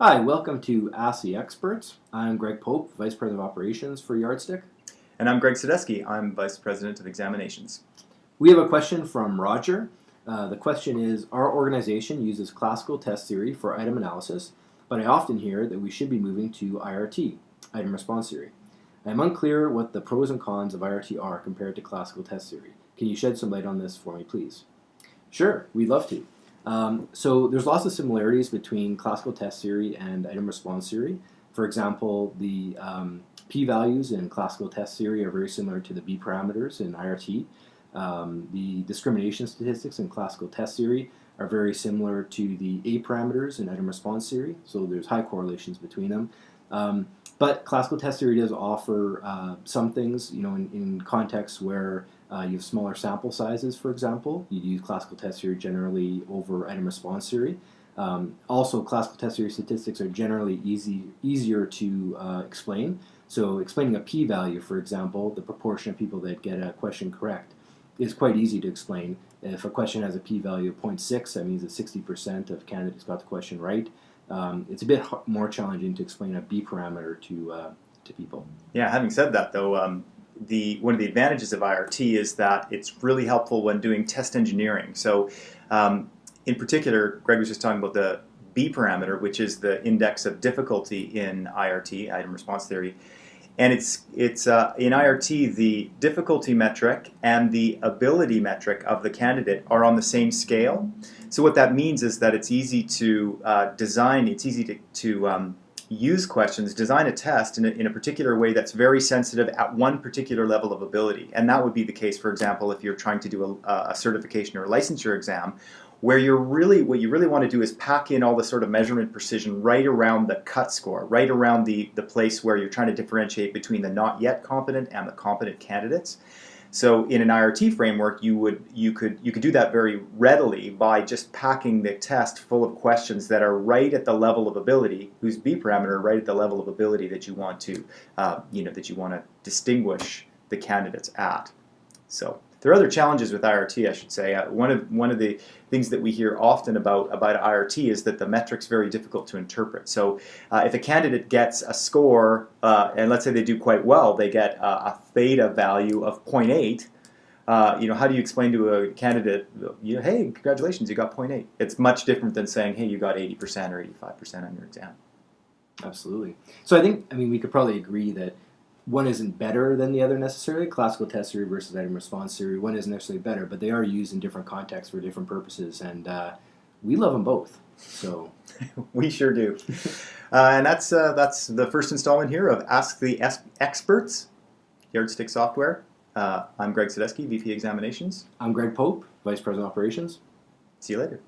Hi, welcome to Ask the Experts. I'm Greg Pope, Vice President of Operations for Yardstick. And I'm Greg Sadesky. I'm Vice President of Examinations. We have a question from Roger. The question is, our organization uses classical test theory for item analysis, but I often hear that we should be moving to IRT, item response theory. I am unclear what the pros and cons of IRT are compared to classical test theory. Can you shed some light on this for me, please? Sure, we'd love to. So there's lots of similarities between classical test theory and item response theory. For example, the p-values in classical test theory are very similar to the b parameters in IRT. The discrimination statistics in classical test theory are very similar to the a parameters in item response theory, so there's high correlations between them. But classical test theory does offer some things, in contexts where you have smaller sample sizes, for example. You'd use classical test theory generally over item response theory. Also, classical test theory statistics are generally easier to explain. So explaining a p-value, for example, the proportion of people that get a question correct, is quite easy to explain. If a question has a p-value of 0.6, that means that 60% of candidates got the question right. It's a bit more challenging to explain a b parameter to people. Yeah, having said that, though, one of the advantages of IRT is that it's really helpful when doing test engineering. So, in particular, Greg was just talking about the b parameter, which is the index of difficulty in IRT, item response theory. And it's in IRT, the difficulty metric and the ability metric of the candidate are on the same scale. So what that means is that it's easy to design, it's easy to use questions, design a test in a particular way that's very sensitive at one particular level of ability. And that would be the case, for example, if you're trying to do a certification or a licensure exam, where what you really want to do is pack in all the sort of measurement precision right around the cut score, right around the place where you're trying to differentiate between the not yet competent and the competent candidates. So in an IRT framework, you could do that very readily by just packing the test full of questions that are right at the level of ability, whose B parameter right at the level of ability that you want to distinguish the candidates at. So there are other challenges with IRT, I should say. One of the things that we hear often about IRT is that the metric's very difficult to interpret. So if a candidate gets a score, and let's say they do quite well, they get a theta value of 0.8, how do you explain to a candidate, hey, congratulations, you got 0.8? It's much different than saying, hey, you got 80% or 85% on your exam. Absolutely. So I think, we could probably agree that one isn't better than the other necessarily. Classical test theory versus item response theory, one isn't necessarily better, but they are used in different contexts for different purposes, and we love them both. So we sure do. And that's the first installment here of Ask the Experts, Yardstick software. I'm Greg Sadesky, VP Examinations. I'm Greg Pope, Vice President of Operations. See you later.